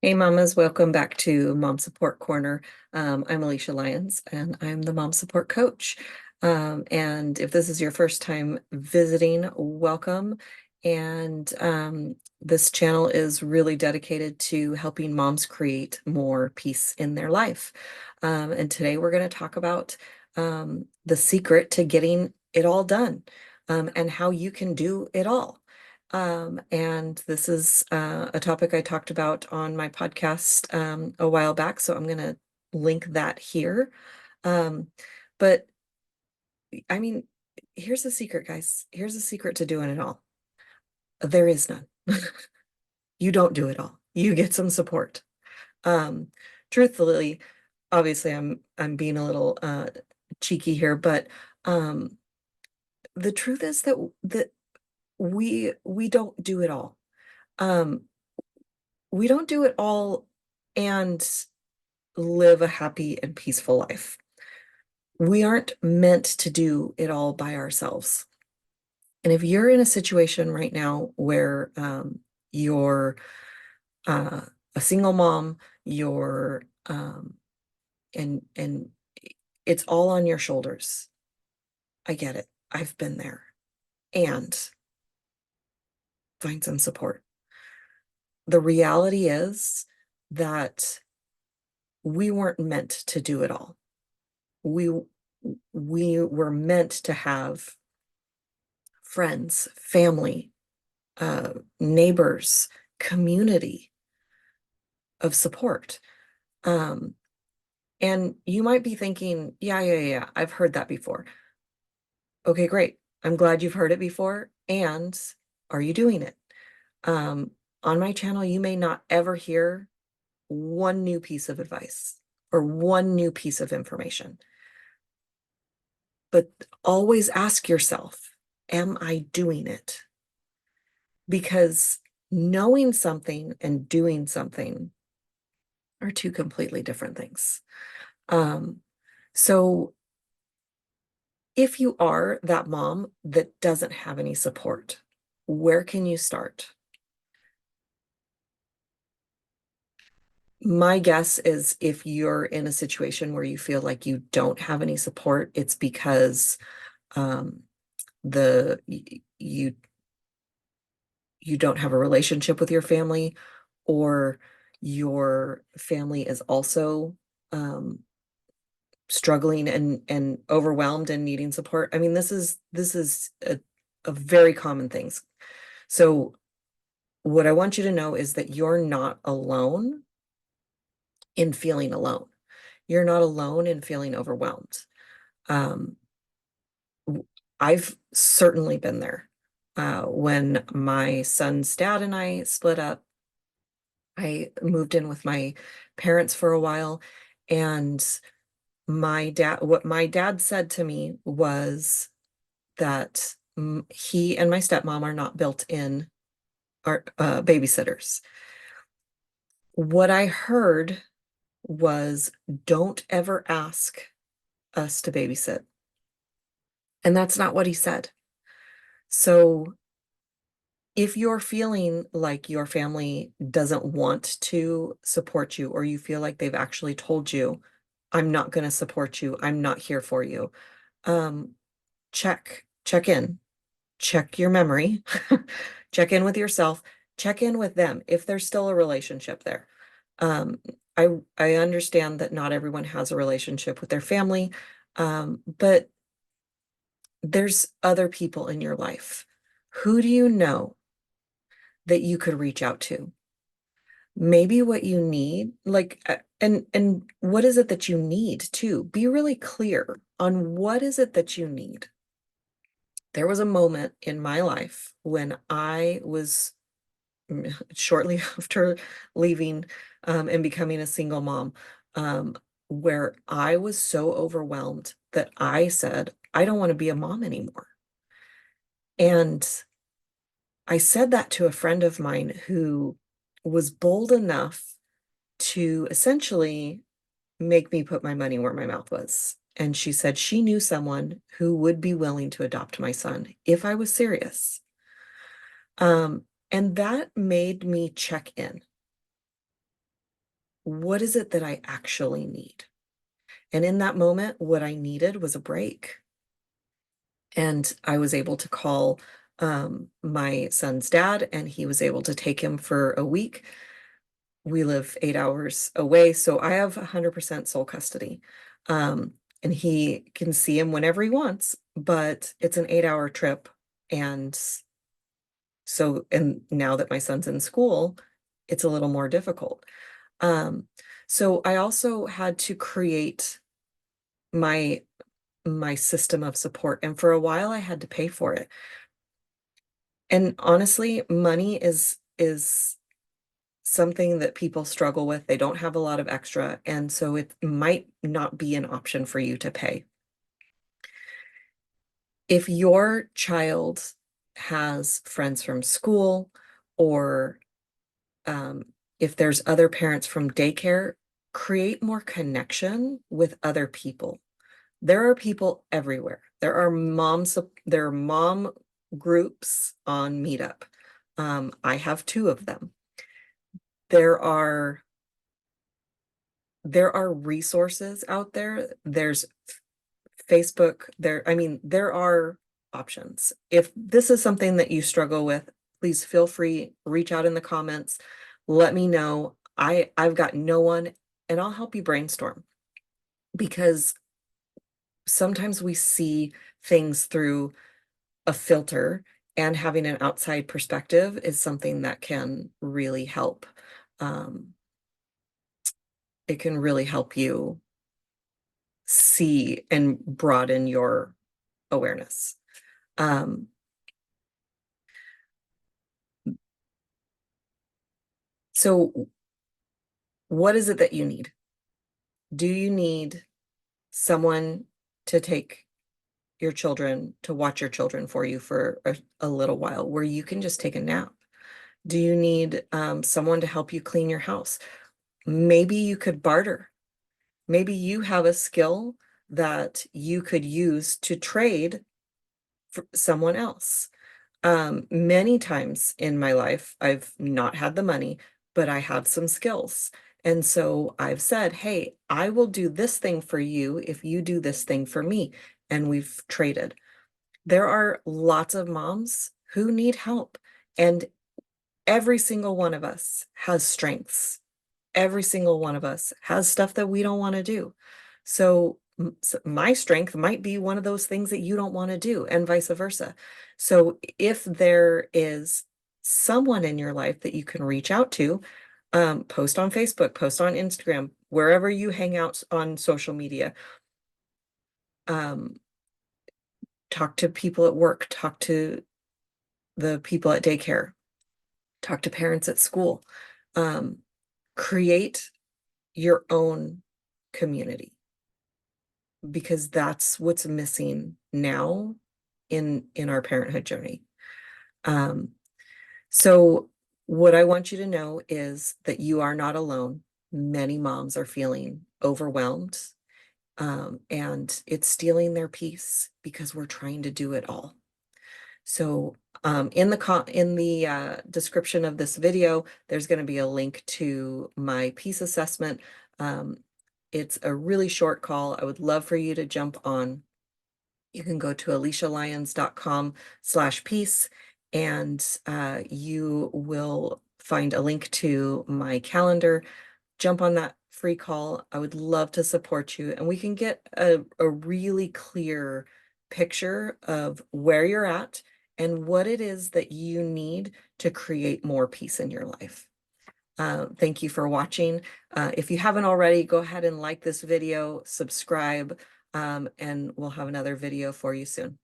Hey mamas, welcome back to Mom Support Corner. I'm Alicia Lyons and I'm the Mom Support Coach. And if this is your first time visiting, welcome. And this channel is really dedicated to helping moms create more peace in their life. And today we're going to talk about the secret to getting it all done, and how you can do it all. And this is a topic I talked about on my podcast a while back, so I'm going to link that here. Um, but I mean, here's the secret, guys. Here's the secret to doing it all. There is none. You don't do it all. You get some support. Um, Truthfully, obviously, I'm being a little cheeky here, but the truth is that we don't do it all. Um, we don't do it all and live a happy and peaceful life. We aren't meant to do it all by ourselves. And if you're in a situation right now where you're uh, a single mom, you're and it's all on your shoulders. I get it. I've been there. And find some support. The reality is that we weren't meant to do it all. We were meant to have friends, family, neighbors, community of support. Um, and you might be thinking, yeah, I've heard that before. Okay, great. I'm glad you've heard it before. And are you doing it? On my channel, you may not ever hear one new piece of advice or one new piece of information. But always ask yourself, am I doing it? Because knowing something and doing something are two completely different things. Um, so if you are that mom that doesn't have any support, where can you start? My guess is if you're in a situation where you feel like you don't have any support, it's because um, the you you don't have a relationship with your family, or your family is also struggling and overwhelmed and needing support. I mean, this is a very common thing. So what I want you to know is that you're not alone in feeling alone. You're not alone in feeling overwhelmed. Um, I've certainly been there. When my son's dad and I split up, I moved in with my parents for a while, and what my dad said to me was that he and my stepmom are not built-in babysitters. What I heard was, don't ever ask us to babysit. And that's not what he said. So if you're feeling like your family doesn't want to support you, or you feel like they've actually told you, I'm not going to support you, I'm not here for you, um, check in, check your memory, check in with yourself, check in with them if there's still a relationship there. Um, I understand that not everyone has a relationship with their family, but there's other people in your life. Who do you know that you could reach out to? Maybe what you need, like, and what is it that you need too? Be really clear on what is it that you need. There was a moment in my life when I was shortly after leaving and becoming a single mom, um, where I was so overwhelmed that I said, I don't want to be a mom anymore. And I said that to a friend of mine who was bold enough to essentially make me put my money where my mouth was. And she said she knew someone who would be willing to adopt my son if I was serious. And that made me check in. what is it that I actually need? And in that moment, what I needed was a break. And I was able to call my son's dad, and he was able to take him for a week. We live 8 hours away, so I have 100% sole custody. And he can see him whenever he wants, but it's an 8 hour trip. And so, and now that my son's in school, it's a little more difficult. Um, so I also had to create my my system of support, and for a while I had to pay for it. And honestly, money is something that people struggle with. They don't have a lot of extra, and so it might not be an option for you to pay. If your child has friends from school, or if there's other parents from daycare, create more connection with other people. There are people everywhere. There are mom groups on Meetup. I have 2 of them. There are resources out there. There's Facebook. There are options. If this is something that you struggle with, please feel free, reach out in the comments. Let me know. I've got no one, and I'll help you brainstorm, because sometimes we see things through a filter, and having an outside perspective is something that can really help. Um, it can really help you see and broaden your awareness. So what is it that you need? Do you need someone to take your children, to watch your children for you for a little while, where you can just take a nap? Do you need someone to help you clean your house? Maybe you could barter. Maybe you have a skill that you could use to trade for someone else. Many times in my life, I've not had the money, but I have some skills. And so I've said, hey, I will do this thing for you if you do this thing for me. And we've traded. There are lots of moms who need help, and every single one of us has strengths. Every single one of us has stuff that we don't want to do. So my strength might be one of those things that you don't want to do, and vice versa. So if there is someone in your life that you can reach out to, post on Facebook, post on Instagram, wherever you hang out on social media. Talk to people at work, talk to the people at daycare, talk to parents at school. Create your own community, because that's what's missing now in our parenthood journey. So what I want you to know is that you are not alone. Many moms are feeling overwhelmed, and it's stealing their peace because we're trying to do it all. So in the description of this video, there's going to be a link to my peace assessment. It's a really short call. I would love for you to jump on. You can go to alicialyons.com/peace, and you will find a link to my calendar. Jump on that free call. I would love to support you, and we can get a really clear picture of where you're at and what it is that you need to create more peace in your life. Thank you for watching. If you haven't already, go ahead and like this video, subscribe, and we'll have another video for you soon.